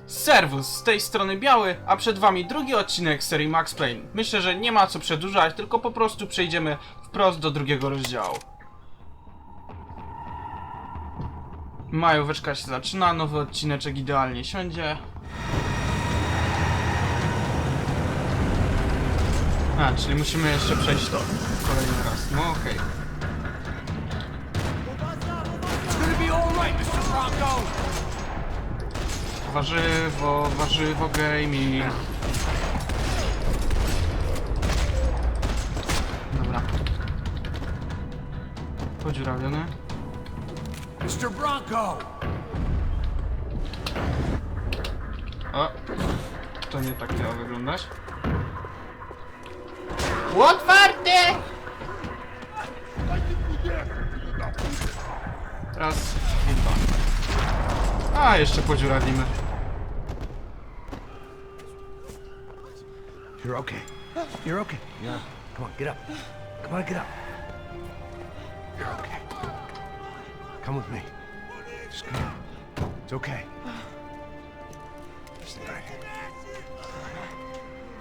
Serwus, z tej strony Biały, a przed wami drugi odcinek serii Max Payne. Myślę, że nie ma co przedłużać, tylko po prostu przejdziemy wprost do drugiego rozdziału. Majóweczka się zaczyna, nowy odcineczek idealnie siądzie. A, czyli musimy jeszcze przejść to kolejny raz. No okej. Warzywo, warzywo gaming. Dobra. Podziurawiony. Mr. Bronco! O! To nie tak miało wyglądać. Otwarte! Teraz chyba. A, jeszcze podziurawimy. You're okay. You're okay. Yeah. Come on, get up. Come on, get up. You're okay. Come with me. Just come on. It's okay. Stay right here.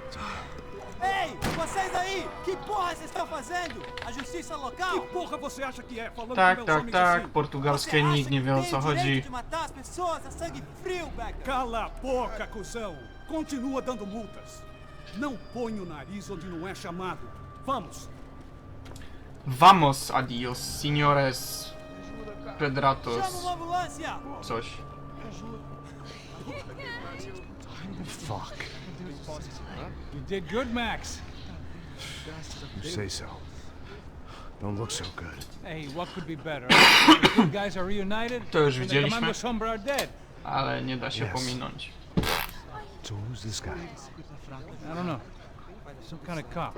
It's okay. Ei, vocês aí! Que porra vocês estão fazendo? A justiça local? Que porra você acha que é falando Tak, com meus tak, homens tak. assim? Portugalskie nikt nie wie o co chodzi. de matar as pessoas a sangue frio, Becker? Cala a boca, cuzão! Continua dando multas. Não põe o nariz onde não é chamado. Vamos! Vamos, adios, señores Chama Pedratos. uma ambulância! Coś. Fuck. You did good, Max. You say so. Don't look so good. Hey, what could be better? The good guys are reunited, To już and the widzieliśmy. Commander Sombra are dead. Ale nie da się Yes. pominąć. So who's this guy? I don't know. Some kind of cop.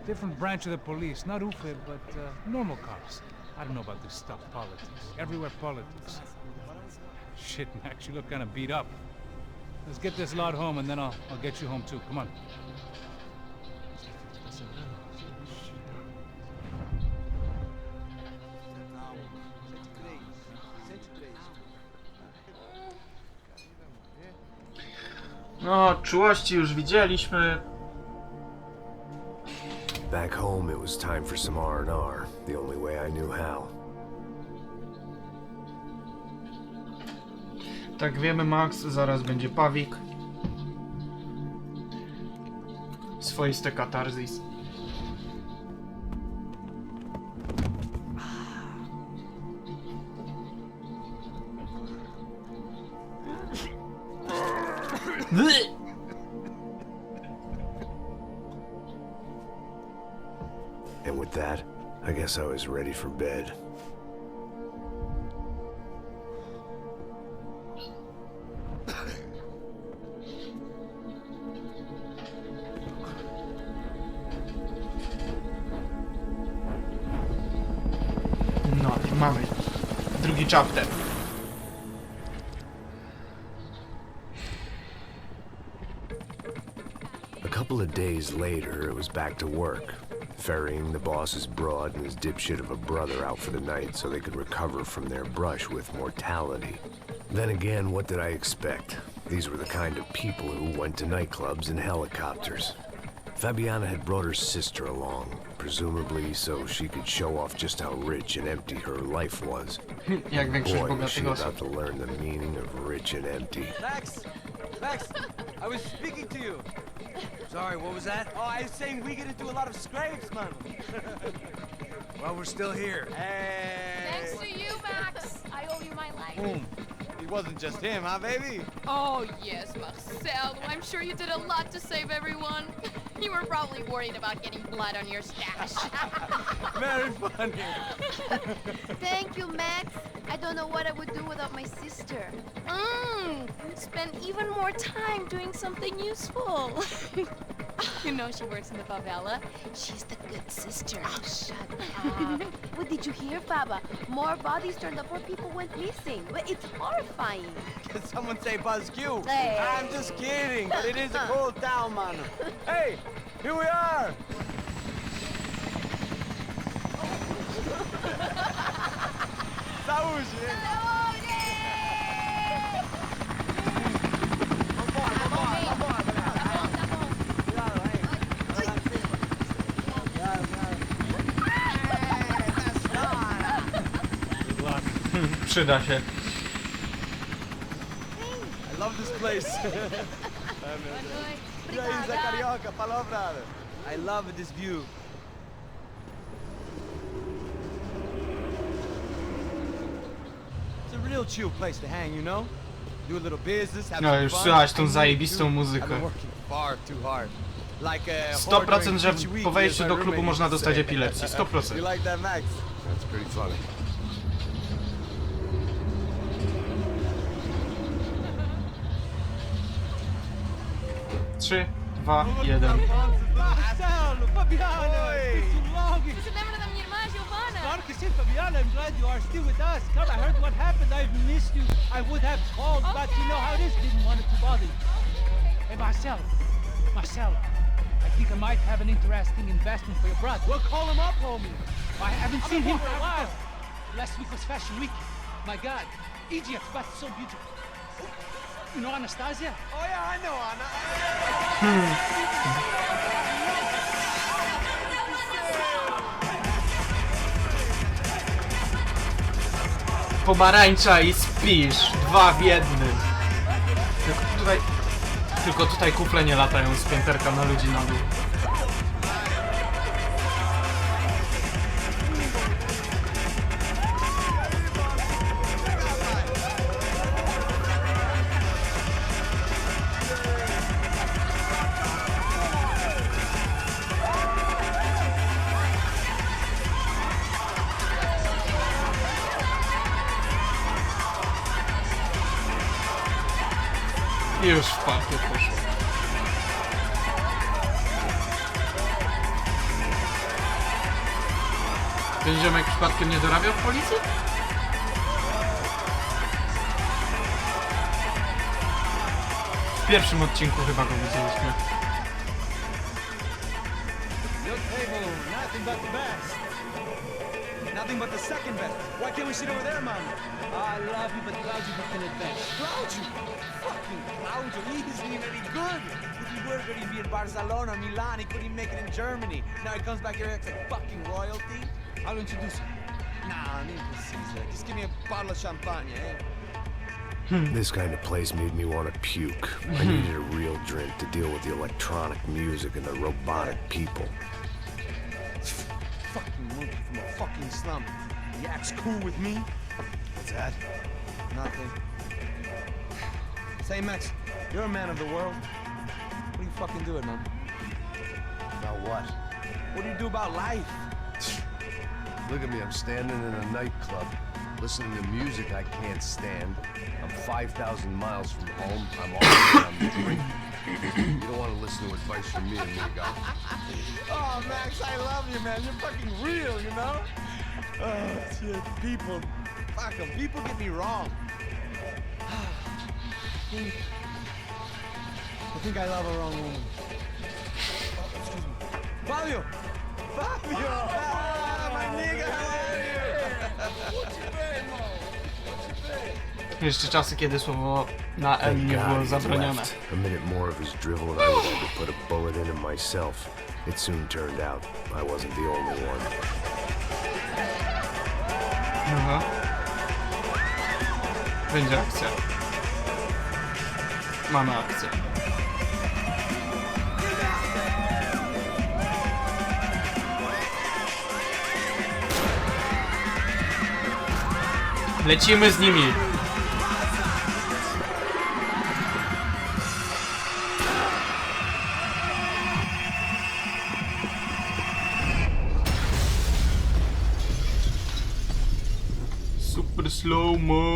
Different branch of the police. Not UFE, but normal cops. I don't know about this stuff, politics. Everywhere politics. Shit, Max, you look kind of beat up. Let's get this lot home, and then I'll get you home too. Come on. No, czułości już widzieliśmy. Back home, it was time for some R&R, the only way I knew how. Tak wiemy, Max, zaraz będzie pawik. Swoiste katarzis. And with that, I guess I was ready for bed. No, i mamy drugi chapter. A couple of days later, it was back to work, ferrying the boss's broad and his dipshit of a brother out for the night so they could recover from their brush with mortality. Then again, what did I expect? These were the kind of people who went to nightclubs in helicopters. Fabiana had brought her sister along, presumably so she could show off just how rich and empty her life was. Jak większość Boy, was she bogatych about osób. to learn the meaning of rich and empty. Max! Max! I was speaking to you! Sorry, what was that? Oh, I was saying we get into a lot of scrapes, man! Well, we're still here. Hey! Thanks to you, Max. I owe you my life. It wasn't just him, huh, baby? Oh, yes, Marcel. I'm sure you did a lot to save everyone. You were probably worried about getting blood on your stash. Very funny! Thank you, Max. I don't know what I would do without my sister. Spend even more time doing something useful. You know she works in the favela. She's the good sister. Oh, shut up. What did you hear, Baba? More bodies turned up where people went missing. But it's horrifying. Did someone say Buzz Q? Hey. I'm just kidding, but it is a cool town, man. Hey, here we are! Saúde! Przyda się. I love this place. Ja isla carioca, palavra. I love this view. It's a real chill place to hang, you know? Do a little business, have No some już fun. słychać tą I need zajebistą to. I've muzykę. been working far too hard. Like 100% że po wejściu do klubu można dostać epilepsji. 100%. You like that, Max? That's pretty funny. Trzy, 2, 1. Marcelo, Fabiana, it's been too long. Você lembra da minha irmã, Giovanna? Claro que sim, Fabiana. I'm glad you are still with us. Come, I heard what happened. I've missed you. I would have called, but you know how it is. Didn't want it to bother you. Hey, Marcelo. Marcelo. I think I might have an interesting investment for your brother. Well, call him up, homie. I haven't seen him for a while. Last week was Fashion Week. My God, Egypt, but so beautiful. You know Anastasia? Oh yeah, I know, Anna. Pomarańcza i spisz. 2 w 1. Tylko tutaj kufle nie latają z pięterka na ludzi na dół. I już w partie poszło. Ten ziomek przypadkiem nie dorabiał w policji? W pierwszym odcinku chyba go widzieliśmy. Your table, nothing but the best. Nothing but the second best. Why can't we sit over there, man? I love you, but Claudio can advance. Claudio! Fucking Claudio, he isn't even any good. If he were good, he'd be in Barcelona, Milan, he couldn't even make it in Germany. Now he comes back here acts like fucking royalty. I'll introduce you. Nah, I need to see that. Just give me a bottle of champagne, eh? This kind of place made me want to puke. I needed a real drink to deal with the electronic music and the robotic people. Fucking monkey from a fucking slum. He acts cool with me. What's that? Nothing. Say, Max, you're a man of the world. What do you fucking do it, man? About what? What do you do about life? Look at me, I'm standing in a nightclub, listening to music I can't stand. I'm 5,000 miles from home. I'm drinking. You don't want to listen to advice from me, amigo. Oh, Max, I love you, man. You're fucking real, you know? Oh, shit. People. Fuck them. People get me wrong. I think I love a wrong woman. Oh, excuse me. Fabio! Fabio! Ah, my nigga, how are you? What you been, Mo? What you been? Jeszcze czasy, kiedy słowo na N Thank nie God było he's zabronione. left. A minute more of his drivel and I would have to put a bullet in him myself. It soon turned out I wasn't the only one. Aha. Będzie akcja. Mamy akcję. Lecimy z nimi. Super slow-mo.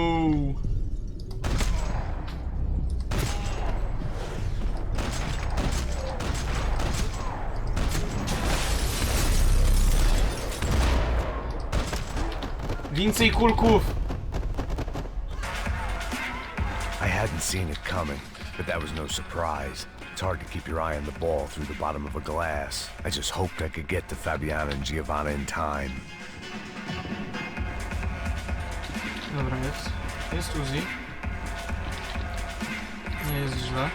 Więcej kulków. I hadn't seen it coming, but that was no surprise. It's hard to keep your eye on the ball through the bottom of a glass. I just hoped I could get to Fabiana and Giovanna in time. Dobra, jest Uzi. Nie jest źle.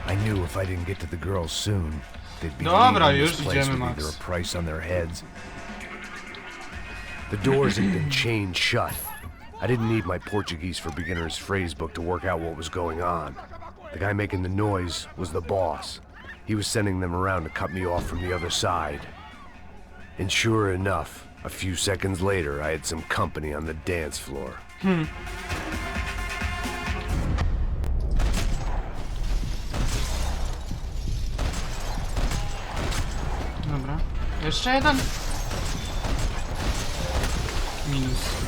I knew if I didn't get to the girls soon, they'd be Dobra, leaving już this place idziemy, with Max. either a price on their heads. The doors had been chained shut, I didn't need my Portuguese for Beginners phrase book to work out what was going on. The guy making the noise was the boss. He was sending them around to cut me off from the other side. And sure enough, a few seconds later, I had some company on the dance floor. Dobra. Jeszcze jeden? Minus.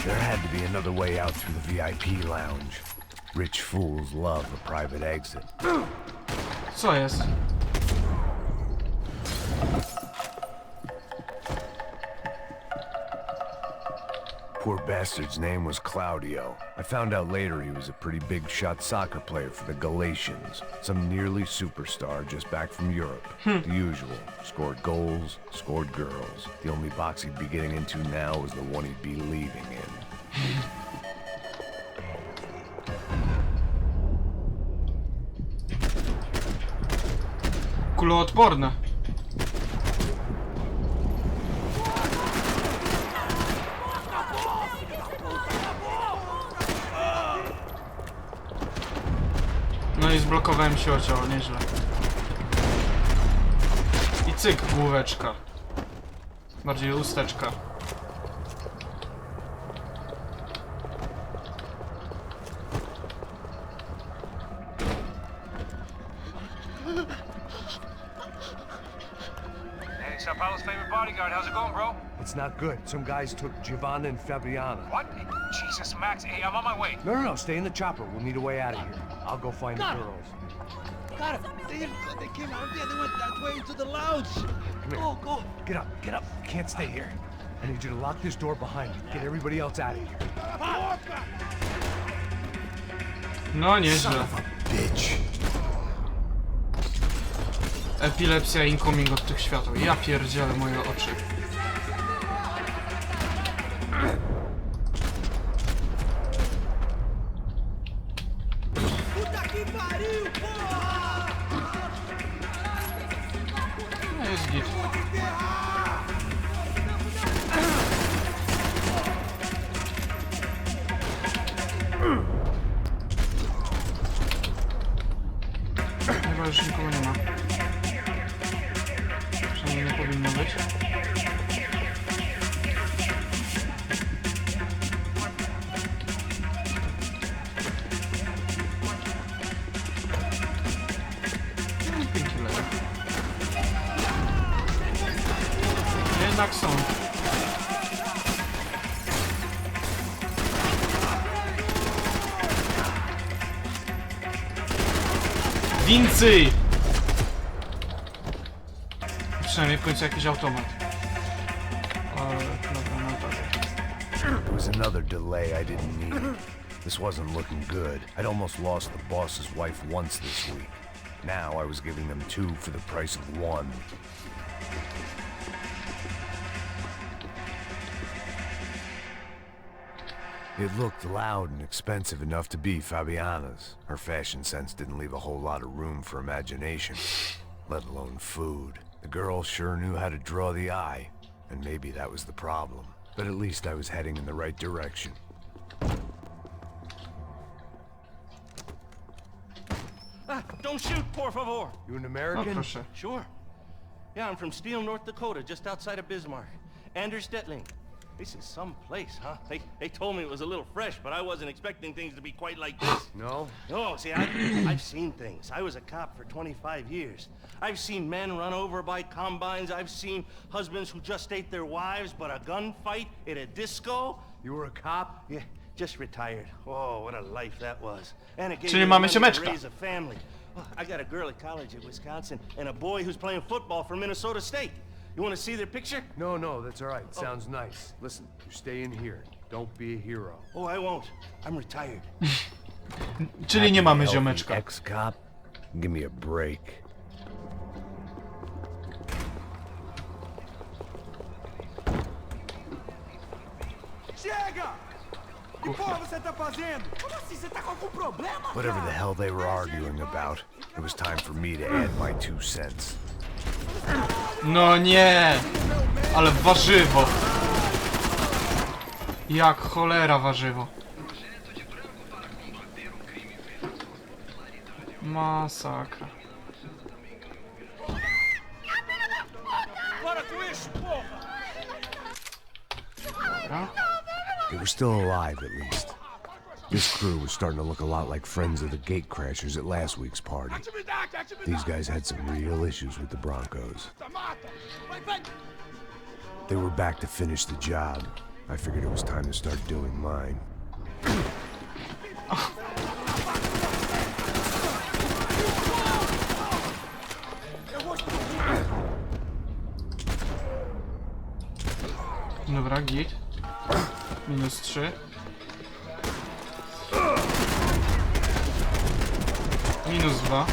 There had to be another way out through the VIP lounge. Rich fools love a private exit. Co jest? Poor bastard's name was Claudio. I found out later he was a pretty big shot soccer player for the Galatians. Some nearly superstar just back from Europe. The usual. Scored goals, scored girls. The only box he'd be getting into now was the one he'd be leaving in. Kuloodporne. No i zblokowałem się o ciało, nieźle. I cyk, główeczka. Bardziej usteczka. Hey, Sao Paulo's favorite bodyguard. How's it going, bro? It's not good. Some guys took Giovanna and Fabiana. What? Jesus, Max. Hey, I'm on my way. No, stay in the chopper. We'll need a way out of here. I'll go find the girls. Got it. They came out there. They went that way into the lounge. Come here. Go. Get up. You can't stay here. I need you to lock this door behind you. Get everybody else out of here. No nieźle. Son of a bitch. Epilepsja incoming od tych świateł. Ja pierdzielę moje oczy. No jest git. Chyba już nikogo nie ma. Przynajmniej nie powinno być. Painkiller. Jednak są. Więcej! Przynajmniej w końcu jakiś automat. Dobra, no tak. It was another delay I didn't need. This wasn't looking good. I'd almost lost the boss's wife once this week. Now I was giving them two for the price of one. It looked loud and expensive enough to be Fabiana's. Her fashion sense didn't leave a whole lot of room for imagination, let alone food. The girl sure knew how to draw the eye, and maybe that was the problem. But at least I was heading in the right direction. Don't shoot, por favor. You an No American? proszę. Sure. Yeah, I'm from Steele, North Dakota, just outside of Bismarck. Anders Detling. This is some place, huh? They told me it was a little fresh, but I wasn't expecting things to be quite like this. No? No, see, I've seen things. I was a cop for 25 years. I've seen men run over by combines. I've seen husbands who just ate their wives, but a gunfight at a disco. You were a cop? Yeah, just retired. Oh, what a life that was. And it gave Czyli me mamy money to siemeczka. raise a family. Well, I got a girl at college at Wisconsin and a boy who's playing football for Minnesota State. You want to see their picture? No, that's all right. Sounds nice. Listen, you stay in here. Don't be a hero. Oh, I won't. I'm retired. Czyli nie mamy Healthy ziomeczka. Ex-cop? Give me a break. Chega! Que porra você tá fazendo? Como assim? Você tá com algum problema? Whatever the hell they were arguing about, it was time for me to add my 2 cents. No nie! Ale warzywo! Jak cholera warzywo. Masakra. Dobra. They were still alive, at least. This crew was starting to look a lot like friends of the gate crashers at last week's party. These guys had some real issues with the Broncos. They were back to finish the job. I figured it was time to start doing mine. Dobra, git. -3. -2.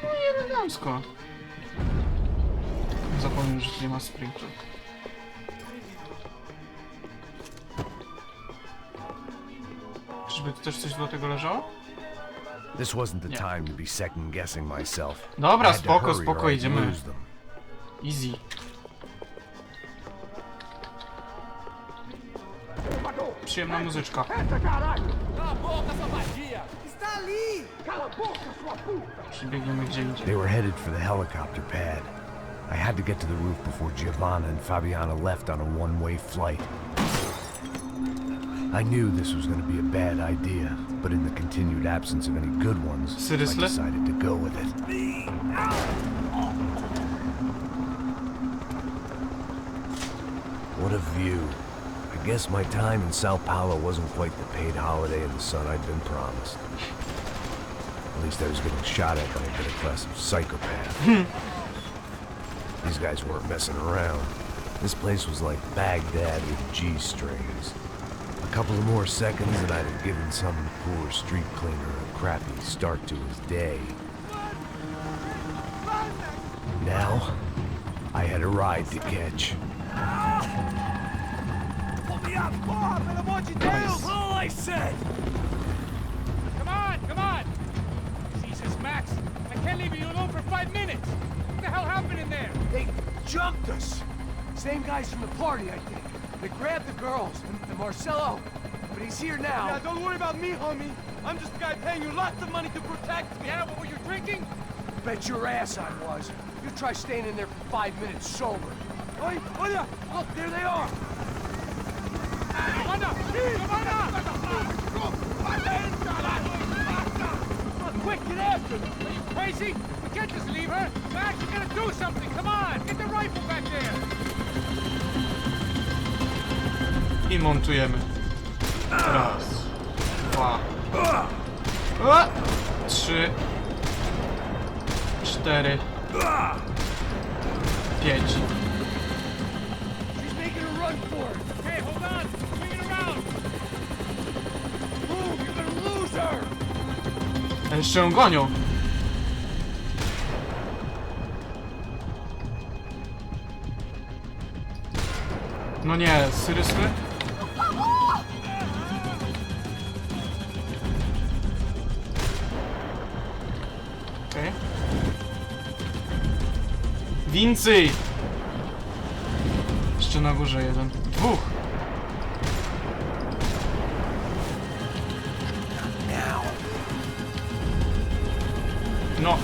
No i elegancko. Zapomniałem, że tu nie ma sprintu. Czyżby tu też coś do tego leżało? This wasn't the time to be second guessing myself. Dobra, I had to spoko, hurry or spoko, I'd idziemy. lose them. Easy. Przyjemna muzyczka. Przybiegniemy gdzie indziej. They were headed for the helicopter pad. I had to get to the roof before Giovanna and Fabiana left on a one-way flight. I knew this was going to be a bad idea, but in the continued absence of any good ones, Seriously? I decided to go with it. What a view. I guess my time in Sao Paulo wasn't quite the paid holiday in the sun I'd been promised. At least I was getting shot at by a bit of class of psychopath. These guys weren't messing around. This place was like Baghdad with G-strings. A couple of more seconds and I'd have given some poor street cleaner a crappy start to his day. Now, I had a ride to catch. That's all I said! Come on! Jesus, Max, I can't leave you alone for 5 minutes! What the hell happened in there? They jumped us. Same guys from the party, I think. They grabbed the girls and Marcelo, but he's here now. Yeah, don't worry about me, homie. I'm just a guy paying you lots of money to protect me. Yeah, what were you drinking? Bet your ass I was. You try staying in there for 5 minutes sober. Oi, Oya, look, there they are. Quick, get after them! Are you crazy? We can't just leave her! Max, you gotta do something! Come on! Get the rifle back there! I montujemy. Raz. 2. 3. 4. 5. She's making a run for it. Hey, hold on! Swing it around! Move, you're gonna lose her. A jeszcze ją gonią. No nie, seriously? Okej. Więcej! Jeszcze na górze jeden. 2. No.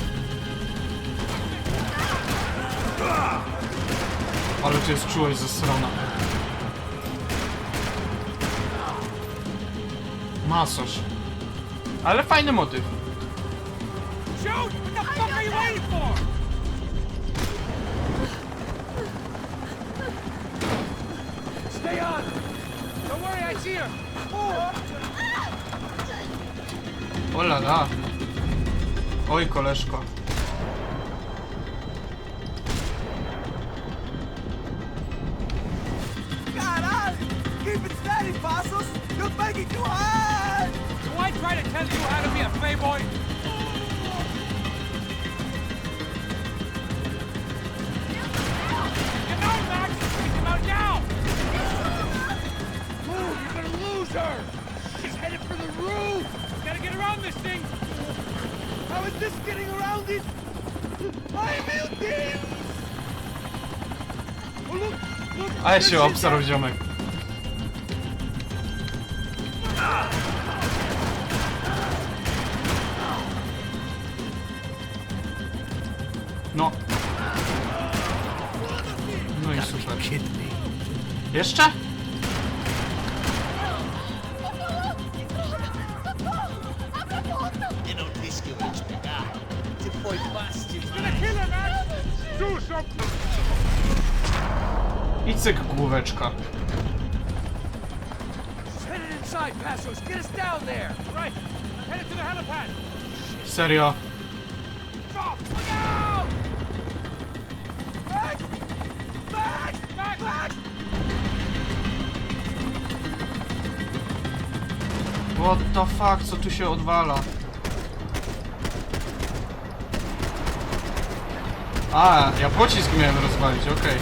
Ale to jest czułość ze strona. Masaż. Ale fajny motyw. Shoot! What the fuck are you waiting for? Stay on. Don't worry, I see her! O la la. Oj, koleżko. Keep it steady, fossils. You're making too hard. Do I try to tell you how to be a playboy? Get out, Max! Get him out now! Move, you're gonna lose her. She's headed for the roof. Gotta get around this thing! How is this getting around it? Ale się obsarł ziomek. No. No i super. Jeszcze? I cyk główeczka. Serio? What the fuck, co tu się odwala? A, ja pocisk miałem rozwalić, okej.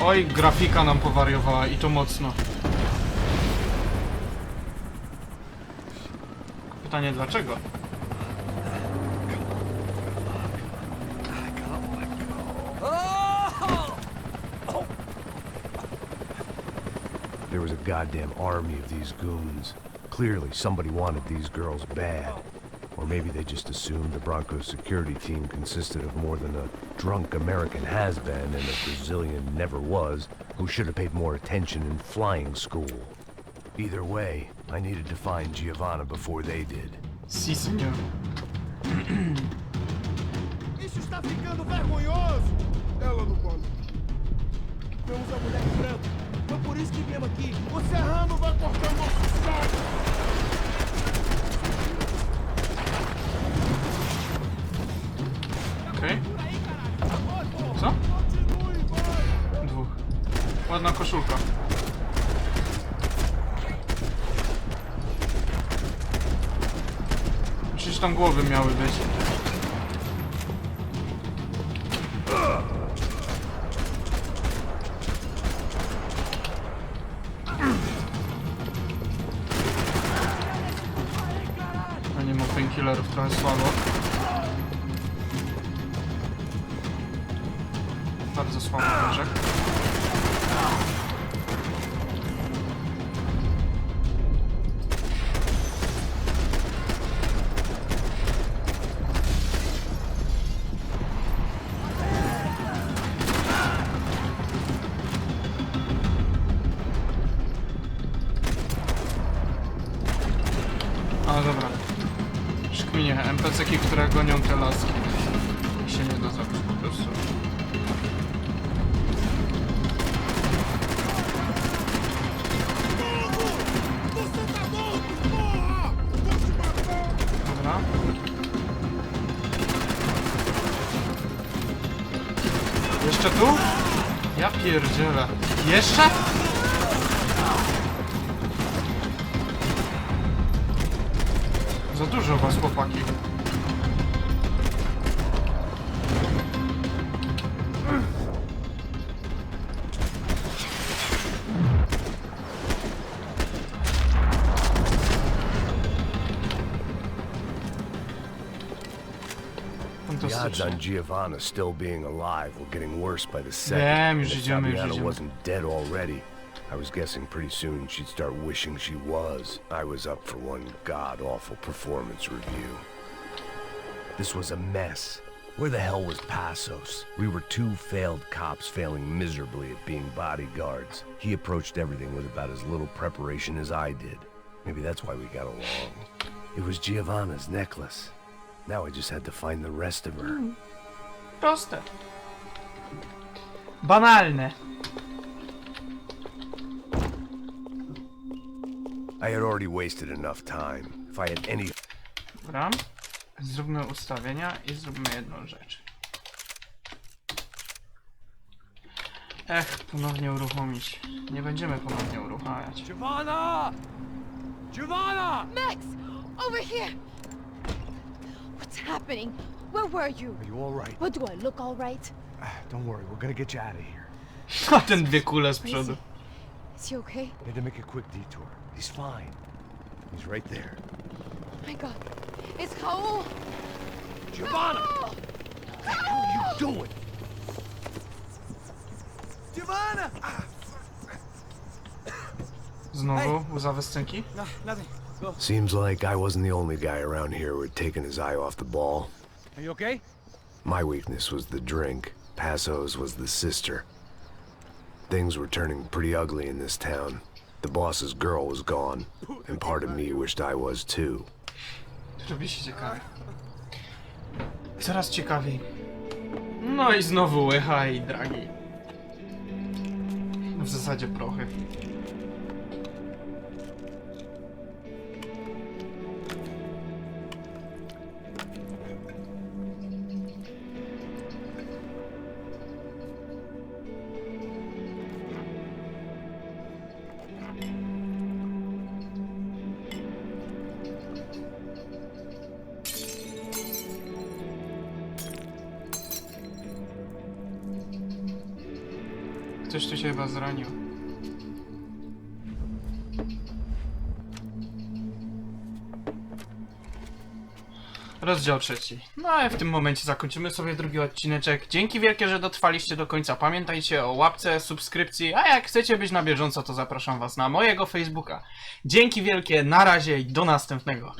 Oj, grafika nam powariowała i to mocno. Pytanie dlaczego? There was a goddamn army of these goons. Clearly, somebody wanted these girls bad. Or maybe they just assumed the Broncos security team consisted of more than a drunk American has-been and a Brazilian never was, who should have paid more attention in flying school. Either way, I needed to find Giovanna before they did. Si, senhor. Isso está ficando vergonhoso! Ela no colo. Vemos a mulher branca. Foi por isso que viemos aqui. O serrano vai cortar o nosso saco! Okej. Co? Dwóch. Ładna koszulka. Przecież tam głowy miały być. A nie ma painkillerów, trochę słabo. Bardzo słabo orzech. A dobra. Szkminie, NPC-ki, które gonią te laski. I się nie da zabić po prostu. Dobra. Jeszcze tu? Ja pierdzielę. Jeszcze? Za dużo was, chłopaki. The odds on Giovanna still being alive were getting worse by the second. Wiem, And już if idziemy, już Fabiana idziemy. wasn't dead already, I was guessing pretty soon she'd start wishing she was. I was up for one god-awful performance review. This was a mess. Where the hell was Passos? We were two failed cops failing miserably at being bodyguards. He approached everything with about as little preparation as I did. Maybe that's why we got along. It was Giovanna's necklace. Now I just had to find the rest of her. Proste. Banalne. I had already wasted enough time. If I had any... Dobra. Zróbmy ustawienia i zróbmy jedną rzecz. Ponownie uruchomić. Nie będziemy ponownie uruchamiać. Giovanna! Giovanna! Max! Over here! What's happening? Where were you? Are you all right? What, do I look all right? Don't worry, we're gonna get you out of here. A ten dwie kule z przodu. Is he okay? We had to make a quick detour. He's fine. He's right there. my God. It's Raul. Giovanna! What are you doing? Giovanna! Znowu łza wystęki? No, nothing. Go. Seems like I wasn't the only guy around here who had taken his eye off the ball. Are you okay? My weakness was the drink. Passo's was the sister. Things were turning pretty ugly in this town. The boss's girl was gone, and part of me wished I was too. Robi się ciekawie. Coraz ciekawiej. No i znowu łycha i dragi. W zasadzie prochy. Ktoś tu się chyba zranił. Rozdział 3. No a w tym momencie zakończymy sobie drugi odcineczek. Dzięki wielkie, że dotrwaliście do końca. Pamiętajcie o łapce, subskrypcji, a jak chcecie być na bieżąco, to zapraszam was na mojego Facebooka. Dzięki wielkie, na razie i do następnego.